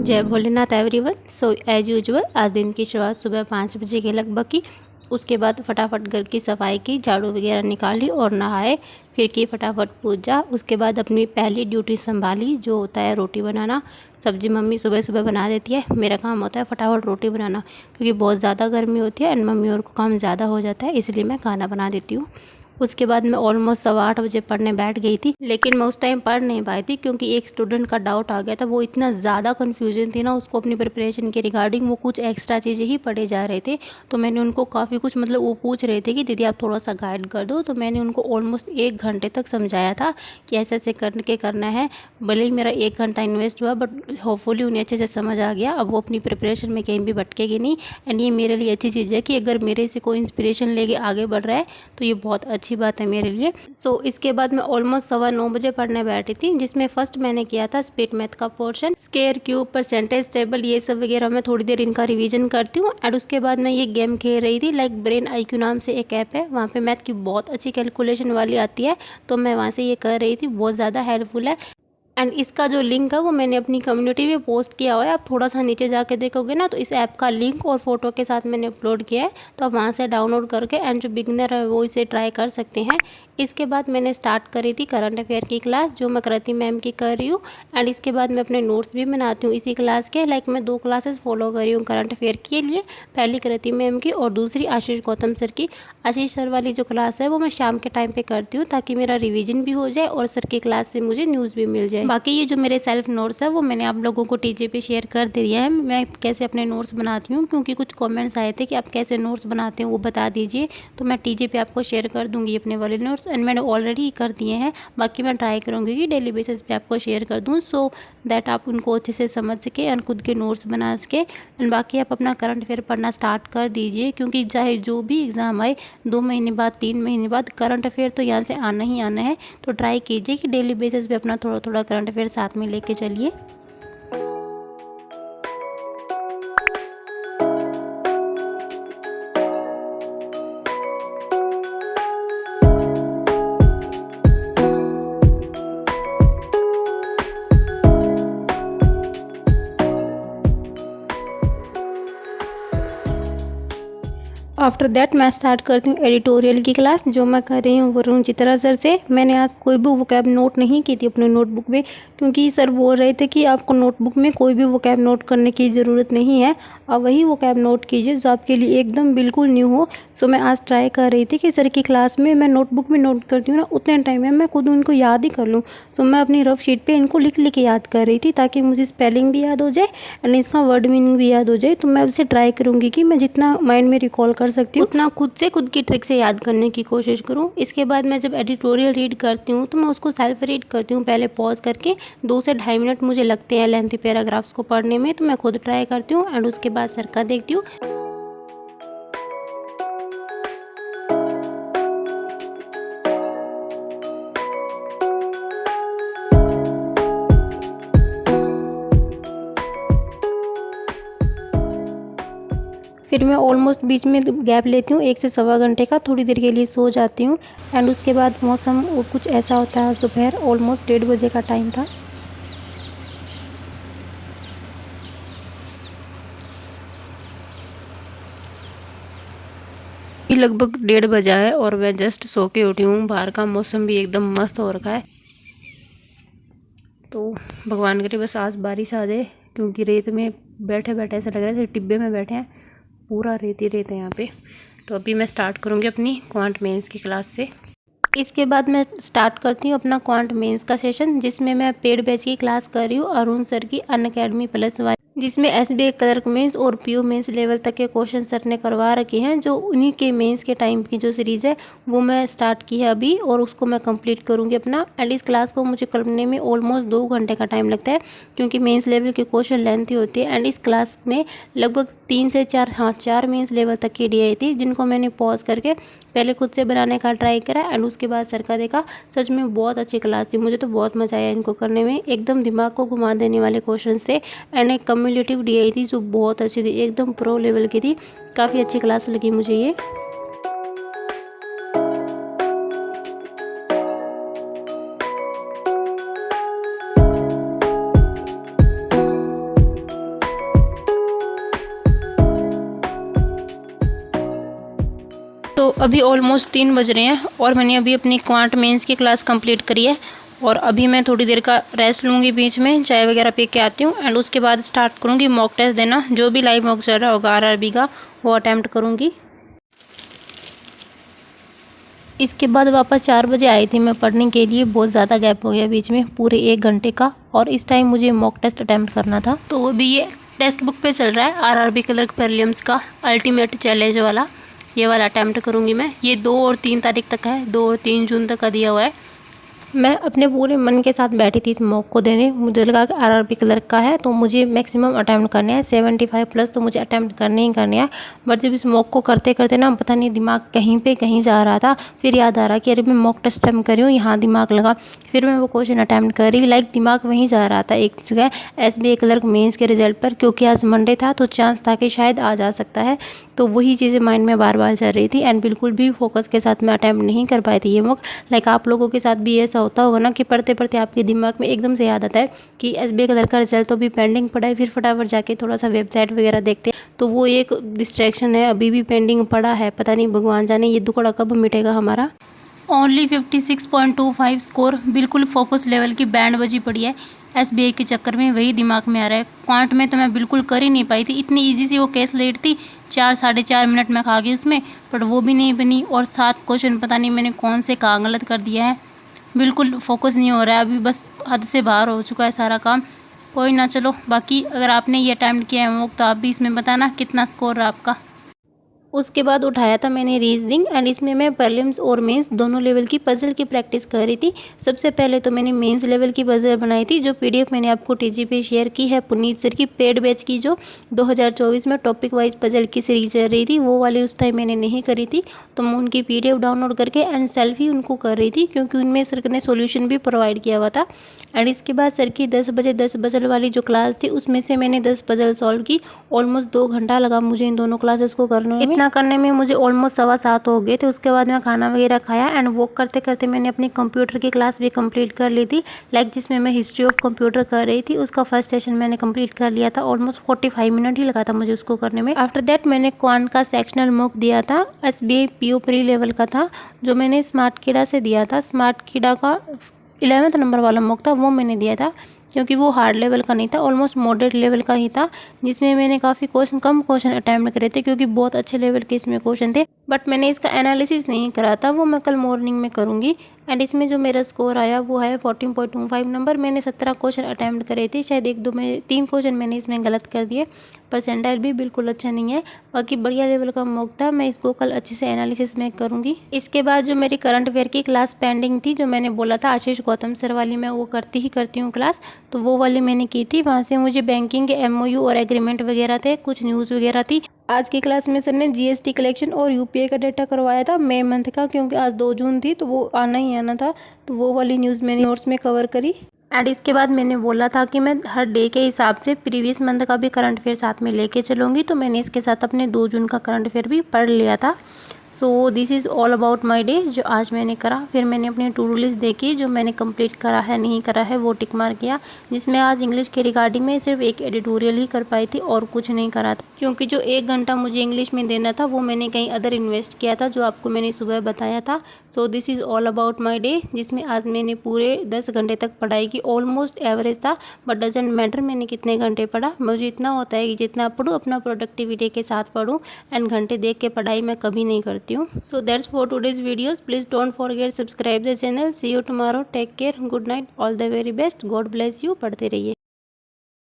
जय Bholenath everyone. So as usual आज दिन की शुरुआत सुबह 5 बजे के लगभग की। उसके बाद फटाफट घर की सफाई की, झाड़ू वगैरह निकाली और नहाए। फिर की फटाफट पूजा। उसके बाद अपनी पहली ड्यूटी संभाली जो होता है रोटी बनाना। सब्जी मम्मी सुबह सुबह बना देती है, मेरा काम होता है फटाफट रोटी बनाना, क्योंकि बहुत ज़्यादा गर्मी होती है एंड मम्मी और को काम ज़्यादा हो जाता है, इसलिए मैं खाना बना देती हूँ। उसके बाद मैं ऑलमोस्ट 8:15 बजे पढ़ने बैठ गई थी, लेकिन मैं उस टाइम पढ़ नहीं पाई थी क्योंकि एक स्टूडेंट का डाउट आ गया था। वो इतना ज़्यादा कन्फ्यूजन थी ना उसको अपनी प्रिपरेशन के रिगार्डिंग, वो कुछ एक्स्ट्रा चीज़ें ही पढ़े जा रहे थे। तो मैंने उनको काफ़ी कुछ वो पूछ रहे थे कि दीदी आप थोड़ा सा गाइड कर दो, तो मैंने उनको ऑलमोस्ट 1 घंटे तक समझाया था कि ऐसे ऐसे करके करना है। भले ही मेरा 1 घंटा इन्वेस्ट हुआ, बट होपफुली उन्हें अच्छे से समझ आ गया। अब वो अपनी प्रिपरेशन में कहीं भी भटकेगी नहीं। एंड ये मेरे लिए अच्छी चीज़ है कि अगर मेरे से कोई इंस्पिरेशन लेके आगे बढ़ रहा है तो ये बहुत अच्छी बात है मेरे लिए। इसके बाद मैं ऑलमोस्ट 9:15 बजे पढ़ने बैठी थी, जिसमें फर्स्ट मैंने किया था स्पीड मैथ का portion, square cube percentage table, ये सब वगैरह मैं थोड़ी देर इनका रिवीजन करती हूँ। एंड उसके बाद मैं ये गेम खेल रही थी, लाइक ब्रेन आईक्यू नाम से एक ऐप है, वहाँ पे मैथ की बहुत अच्छी कैलकुलेशन वाली आती है, तो मैं वहाँ से ये कर रही थी। बहुत ज़्यादा हेल्पफुल है। एंड इसका जो लिंक है वो मैंने अपनी कम्युनिटी में पोस्ट किया हुआ है। आप थोड़ा सा नीचे जाके देखोगे ना तो इस ऐप का लिंक और फोटो के साथ मैंने अपलोड किया है, तो आप वहाँ से डाउनलोड करके एंड जो बिगिनर है वो इसे ट्राई कर सकते हैं। इसके बाद मैंने स्टार्ट करी थी करंट अफेयर की क्लास, जो मैं कृति मैम की कर रही हूँ। एंड इसके बाद मैं अपने नोट्स भी बनाती हूँ इसी क्लास के। लाइक मैं 2 क्लासेस फॉलो कर रही हूँ करंट अफेयर के लिए, पहली कृति मैम की और दूसरी आशीष गौतम सर की। आशीष सर वाली जो क्लास है वो मैं शाम के टाइम पे करती हूँ, ताकि मेरा रिवीजन भी हो जाए और सर की क्लास से मुझे न्यूज़ भी मिल जाए। बाकी ये जो मेरे सेल्फ नोट्स है वो मैंने आप लोगों को टीजे पे शेयर कर दिया है, मैं कैसे अपने नोट्स बनाती हूँ, क्योंकि कुछ कमेंट्स आए थे कि आप कैसे नोट्स बनाते हैं वो बता दीजिए। तो मैं टीजे पे आपको शेयर कर दूँगी अपने वाले नोट्स, एंड मैंने ऑलरेडी कर दिए हैं। बाकी मैं ट्राई करूँगी कि डेली बेसिस पे आपको शेयर कर दूँ, सो दैट आप उनको अच्छे से समझ सके एंड खुद के नोट्स बना सके। एंड बाकी आप अपना करंट अफेयर पढ़ना स्टार्ट कर दीजिए, क्योंकि चाहे जो भी एग्ज़ाम आए 2 महीने बाद 3 महीने बाद करंट अफेयर तो यहाँ से आना ही आना है। तो ट्राई कीजिए कि डेली बेसिस पे अपना थोड़ा थोड़ा करंट अफेयर साथ में लेके चलिए। आफ्टर दैट मैं स्टार्ट करती हूँ एडिटोरियल की क्लास, जो मैं कर रही हूँ वरुण चित्रा सर से। मैंने आज कोई भी वोकैब नोट नहीं की थी अपने नोटबुक में, क्योंकि सर बोल रहे थे कि आपको नोटबुक में कोई भी वोकैब नोट करने की ज़रूरत नहीं है, आप वही वोकैब नोट कीजिए जो आपके लिए एकदम बिल्कुल न्यू हो। सो मैं आज ट्राई कर रही थी कि सर की क्लास में मैं नोटबुक में नोट करती हूँ ना, उतने टाइम में मैं खुद उनको याद ही कर लूँ। सो मैं अपनी रफ शीट पर इनको लिख लिख के याद कर रही थी, ताकि मुझे स्पेलिंग भी याद हो जाए एंड इसका वर्ड मीनिंग भी याद हो जाए। तो मैं उसे ट्राई करूँगी कि मैं जितना माइंड में रिकॉल कर सकती हूँ उतना खुद से खुद की ट्रिक से याद करने की कोशिश करूँ। इसके बाद मैं जब एडिटोरियल रीड करती हूँ तो मैं उसको सेल्फ रीड करती हूँ, पहले पॉज करके 2 से 2.5 मिनट मुझे लगते हैं लेंथी पैराग्राफ्स को पढ़ने में, तो मैं खुद ट्राई करती हूँ एंड उसके बाद सर का देखती हूँ। फिर मैं ऑलमोस्ट बीच में गैप लेती हूँ 1 से सवा घंटे का, थोड़ी देर के लिए सो जाती हूँ। एंड उसके बाद मौसम कुछ ऐसा होता है, दोपहर ऑलमोस्ट 1:30 बजे का टाइम था। लगभग 1:30 बजा है और मैं जस्ट सो के उठी हूँ। बाहर का मौसम भी एकदम मस्त हो रखा है, तो भगवान करे बस आज बारिश आ जाए, क्योंकि रेत में बैठे बैठे ऐसा लग रहा है जैसे टिब्बे में बैठे हैं, पूरा रेत ही रेत है यहाँ पे। तो अभी मैं स्टार्ट करूँगी अपनी क्वांट मेंस की क्लास से। इसके बाद मैं स्टार्ट करती हूँ अपना क्वांट मेंस का सेशन, जिसमें मैं पेड बैच की क्लास कर रही हूँ अरुण सर की अनअकैडमी प्लस वाली, जिसमें एसबीआई क्लर्क मेंस और पीओ मेंस लेवल तक के क्वेश्चन सर ने करवा रखे हैं। जो उन्हीं के मेंस के टाइम की जो सीरीज़ है वो मैं स्टार्ट की है अभी, और उसको मैं कंप्लीट करूँगी अपना। एंड इस क्लास को मुझे करने में ऑलमोस्ट 2 घंटे का टाइम लगता है, क्योंकि मेंस लेवल के क्वेश्चन लेंथी होती है। एंड इस क्लास में लगभग 3 से 4 मेंस लेवल तक की डी आई थी, जिनको मैंने पॉज करके पहले खुद से बनाने का ट्राई करा एंड उसके बाद सर का देखा। सच में बहुत अच्छी क्लास थी, मुझे तो बहुत मज़ा आया इनको करने में। एकदम दिमाग को घुमा देने वाले क्वेश्चन थे एंड एक कम्युलेटिव डी आई थी जो बहुत अच्छी थी, एकदम प्रो लेवल की थी। काफ़ी अच्छी क्लास लगी मुझे ये। अभी ऑलमोस्ट 3 बज रहे हैं और मैंने अभी अपनी क्वांट मेंस की क्लास कंप्लीट करी है और अभी मैं थोड़ी देर का रेस्ट लूँगी, बीच में चाय वगैरह पी के आती हूँ एंड उसके बाद स्टार्ट करूँगी मॉक टेस्ट देना। जो भी लाइव मॉक चल रहा होगा आरआरबी का वो अटैम्प्ट करूँगी। इसके बाद वापस 4 बजे आई थी मैं पढ़ने के लिए। बहुत ज़्यादा गैप हो गया बीच में, पूरे 1 घंटे का, और इस टाइम मुझे मॉक टेस्ट अटैम्प्ट करना था। तो अभी ये टेक्स्ट बुक पे चल रहा है आरआरबी क्लर्क प्रीलिम्स का अल्टीमेट चैलेंज वाला, ये वाला अटैम्प्ट करूँगी मैं। ये 2 और 3 तारीख तक है, 2 और 3 जून तक का दिया हुआ है। मैं अपने पूरे मन के साथ बैठी थी इस मॉक को देने। मुझे लगा कि आरआरबी क्लर्क का है तो मुझे मैक्सिमम अटैम्प्ट करने हैं, 75 प्लस तो मुझे अटैम्प्ट करने ही करने हैं। बट जब इस मॉक को करते करते ना पता नहीं दिमाग कहीं पे कहीं जा रहा था। फिर याद आ रहा कि अरे मैं मॉक टेस्ट अटैम्प्ट कर रही हूँ, यहाँ दिमाग लगा। फिर मैं वो क्वेश्चन अटैम्प्ट कर रही, लाइक दिमाग वहीं जा रहा था एक जगह एसबीआई क्लर्क मेंस के रिजल्ट पर, क्योंकि आज मंडे था तो चांस था कि शायद आ जा सकता है। तो वही चीज़ें माइंड में बार बार चल रही थी एंड बिल्कुल भी फोकस के साथ मैं अटैम्प्ट नहीं कर पाई थी ये मॉक। लाइक आप लोगों के साथ भी ऐसा होता होगा ना कि पढ़ते पढ़ते आपके दिमाग में एकदम से याद आता है कि एसबीआई क्लर्क का रिजल्ट तो भी पेंडिंग पड़ा है, फिर फटाफट जाके थोड़ा सा वेबसाइट वगैरह देखते हैं। तो वो एक डिस्ट्रैक्शन है, अभी भी पेंडिंग पड़ा है, पता नहीं भगवान जाने ये दुखड़ा कब मिटेगा हमारा। ओनली 56.25 स्कोर, बिल्कुल फोकस लेवल की बैंड बजी पड़ी है एसबीआई के चक्कर में, वही दिमाग में आ रहा है। क्वांट में तो मैं बिल्कुल कर ही नहीं पाई थी, इतनी इजी सी वो केस लेट थी, 4 साढ़े 4 मिनट में खा गई उसमें, बट वो भी नहीं बनी। और 7 क्वेश्चन पता नहीं मैंने कौन से कहाँ गलत कर दिया है, बिल्कुल फोकस नहीं हो रहा है अभी, बस हद से बाहर हो चुका है सारा काम। कोई ना, चलो बाकी अगर आपने ये अटैम्प्ट किया है मॉक तो आप भी इसमें बताना कितना स्कोर रहा आपका। उसके बाद उठाया था मैंने रीजनिंग एंड इसमें मैं प्रीलिम्स और मेंस दोनों लेवल की पजल की प्रैक्टिस कर रही थी। सबसे पहले तो मैंने मेंस लेवल की पजल बनाई थी, जो पीडीएफ मैंने आपको टीजी पे शेयर की है पुनीत सर की पेड बैच की, जो 2024 में टॉपिक वाइज पजल की सीरीज चल रही थी, वो वाली उस टाइम मैंने नहीं करी थी। तो मैं उनकी पीडीएफ डाउनलोड करके एंड सेल्फ ही उनको कर रही थी, क्योंकि उनमें सर ने सोल्यूशन भी प्रोवाइड किया हुआ था। एंड इसके बाद सर की 10 बजे 10 पजल वाली जो क्लास थी उसमें से मैंने 10 पजल सॉल्व की। ऑलमोस्ट 2 घंटा लगा मुझे इन दोनों क्लासेस को करने में। इतना करने में मुझे ऑलमोस्ट 7:15 हो गए थे। उसके बाद मैं खाना वगैरह खाया एंड वॉक करते करते मैंने अपनी कंप्यूटर की क्लास भी कंप्लीट कर ली थी, लाइक जिसमें मैं हिस्ट्री ऑफ कंप्यूटर कर रही थी। उसका फर्स्ट सेशन मैंने कंप्लीट कर लिया था, ऑलमोस्ट 45 मिनट ही लगा था मुझे उसको करने में। आफ्टर दैट मैंने क्वांट का सेक्शनल मॉक दिया था, एसबीआई पीओ प्री लेवल का था, जो मैंने स्मार्ट कीड़ा से दिया था। स्मार्ट कीड़ा का 11th नंबर वाला मॉक था, वो मैंने दिया था, क्योंकि वो हार्ड लेवल का नहीं था, ऑलमोस्ट मॉडरेट लेवल का ही था, जिसमें मैंने काफ़ी कम क्वेश्चन अटैम्प्ट करे थे, क्योंकि बहुत अच्छे लेवल के इसमें क्वेश्चन थे। बट मैंने इसका एनालिसिस नहीं करा था, वो मैं कल मॉर्निंग में करूँगी। एंड इसमें जो मेरा स्कोर आया वो है 14.25 नंबर। मैंने 17 क्वेश्चन अटैम्प्ट करे थे, शायद 1-2 में 3 क्वेश्चन मैंने इसमें गलत कर दिए। परसेंटाइल भी बिल्कुल अच्छा नहीं है, बाकी बढ़िया लेवल का मॉक था। मैं इसको कल अच्छे से एनालिसिस में करूँगी। इसके बाद जो मेरी करंट अफेयर की क्लास पेंडिंग थी, जो मैंने बोला था आशीष गौतम सर वाली, मैं वो करती हूँ क्लास, तो वो वाली मैंने की थी। वहाँ से मुझे बैंकिंग के एमओयू और एग्रीमेंट वगैरह थे, कुछ न्यूज़ वगैरह थी। आज की क्लास में सर ने जीएसटी कलेक्शन और यूपीआई का डाटा करवाया था मई मंथ का, क्योंकि आज 2 जून थी तो वो आना ही आना था, तो वो वाली न्यूज़ मैंने नोट्स में कवर करी। एंड इसके बाद मैंने बोला था कि मैं हर डे के हिसाब से प्रीवियस मंथ का भी करंट अफेयर साथ में लेके चलूँगी, तो मैंने इसके साथ अपने 2 जून का करंट अफेयर भी पढ़ लिया था। So this is all about my day, जो आज मैंने करा। फिर मैंने अपनी टू डू लिस्ट देखी, जो मैंने कंप्लीट करा है नहीं करा है वो टिक मार किया, जिसमें आज इंग्लिश के रिगार्डिंग में सिर्फ एक एडिटोरियल ही कर पाई थी और कुछ नहीं करा था, क्योंकि जो 1 घंटा मुझे इंग्लिश में देना था वो मैंने कहीं अदर इन्वेस्ट किया था, जो आपको मैंने सुबह बताया था। So this is all about my day, जिसमें आज मैंने पूरे 10 घंटे तक पढ़ाई की। ऑलमोस्ट एवरेज था, बट डजेंट मैटर मैंने कितने घंटे पढ़ा। मुझे इतना होता है कि जितना पढ़ूँ अपना प्रोडक्टिविटी के साथ पढ़ूँ, एंड घंटे देख के पढ़ाई मैं कभी नहीं करती हूँ। So that's for today's videos. Please don't forget subscribe the channel. See you tomorrow. Take care. Good night. All the very best. God bless you. पढ़ते रहिए।